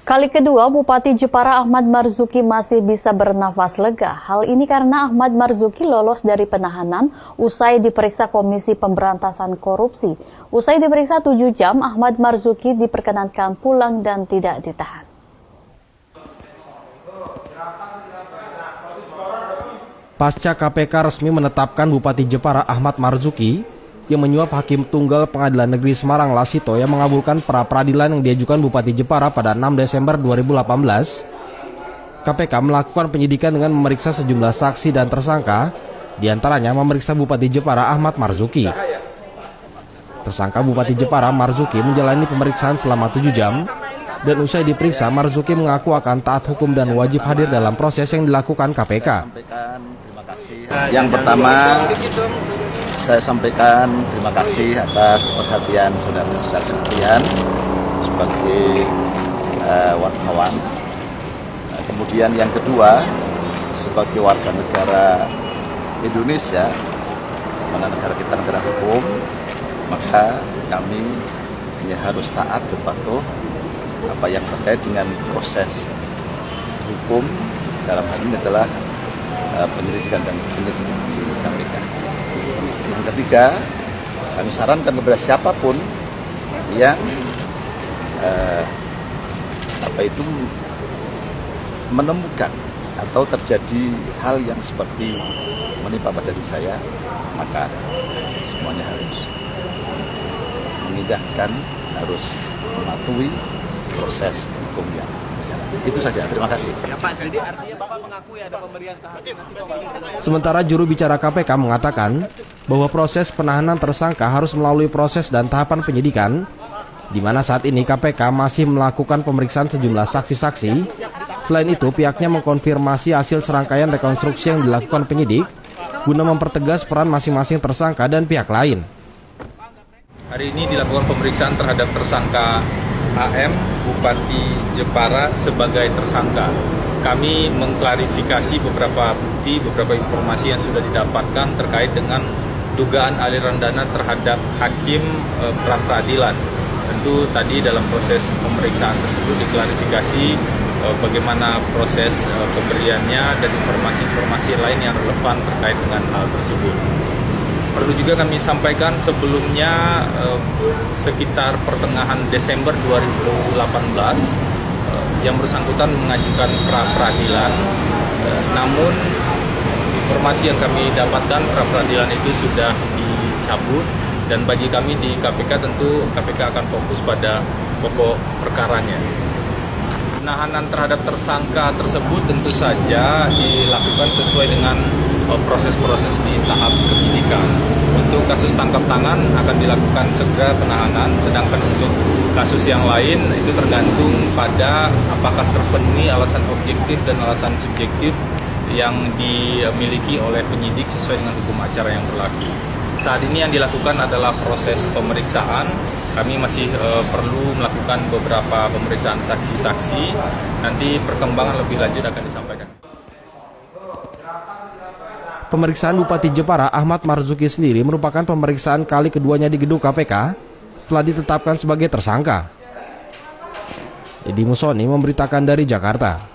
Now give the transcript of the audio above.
Kali kedua, Bupati Jepara Ahmad Marzuki masih bisa bernafas lega. Hal ini karena Ahmad Marzuki lolos dari penahanan usai diperiksa Komisi Pemberantasan Korupsi. Usai diperiksa 7 jam, Ahmad Marzuki diperkenankan pulang dan tidak ditahan. Pasca KPK resmi menetapkan Bupati Jepara Ahmad Marzuki yang menyuap Hakim Tunggal Pengadilan Negeri Semarang Lasito yang mengabulkan pra-peradilan yang diajukan Bupati Jepara pada 6 Desember 2018, KPK melakukan penyidikan dengan memeriksa sejumlah saksi dan tersangka, diantaranya memeriksa Bupati Jepara Ahmad Marzuki. Tersangka Bupati Jepara Marzuki menjalani pemeriksaan selama 7 jam, dan usai diperiksa Marzuki mengaku akan taat hukum dan wajib hadir dalam proses yang dilakukan KPK. Yang pertama, saya sampaikan terima kasih atas perhatian saudara-saudara sekalian sebagai wartawan. Kemudian yang kedua, sebagai warga negara Indonesia, mana negara kita negara hukum, maka kami harus taat dan patuh apa yang terkait dengan proses hukum, dalam hal ini adalah penyelidikan dan penyidikan di KPK. Yang ketiga, kami sarankan kepada siapapun yang menemukan atau terjadi hal yang seperti menimpa pada diri saya, maka semuanya harus mengindahkan, harus mematuhi proses hukum yang berjalan. Itu saja, terima kasih. Ya, Pak, jadi artinya Bapak mengakui ada pemberian tahap. Sementara juru bicara KPK mengatakan bahwa proses penahanan tersangka harus melalui proses dan tahapan penyidikan, di mana saat ini KPK masih melakukan pemeriksaan sejumlah saksi-saksi. Selain itu, pihaknya mengkonfirmasi hasil serangkaian rekonstruksi yang dilakukan penyidik guna mempertegas peran masing-masing tersangka dan pihak lain. Hari ini dilakukan pemeriksaan terhadap tersangka AM, Bupati Jepara sebagai tersangka. Kami mengklarifikasi beberapa bukti, beberapa informasi yang sudah didapatkan terkait dengan dugaan aliran dana terhadap hakim pra-peradilan. Tentu tadi dalam proses pemeriksaan tersebut diklarifikasi bagaimana proses pemberiannya dan informasi-informasi lain yang relevan terkait dengan hal tersebut. Perlu juga kami sampaikan sebelumnya sekitar pertengahan Desember 2018 yang bersangkutan mengajukan pra-peradilan, namun informasi yang kami dapatkan pra-peradilan itu sudah dicabut, dan bagi kami di KPK tentu KPK akan fokus pada pokok perkaranya. Penahanan terhadap tersangka tersebut tentu saja dilakukan sesuai dengan proses-proses di tahap penyidikan. Untuk kasus tangkap tangan akan dilakukan segera penahanan, sedangkan untuk kasus yang lain itu tergantung pada apakah terpenuhi alasan objektif dan alasan subjektif yang dimiliki oleh penyidik sesuai dengan hukum acara yang berlaku. Saat ini yang dilakukan adalah proses pemeriksaan. Kami masih perlu melakukan beberapa pemeriksaan saksi-saksi. Nanti perkembangan lebih lanjut akan disampaikan. Pemeriksaan Bupati Jepara Ahmad Marzuki sendiri merupakan pemeriksaan kali keduanya di gedung KPK setelah ditetapkan sebagai tersangka. Edi Musoni memberitakan dari Jakarta.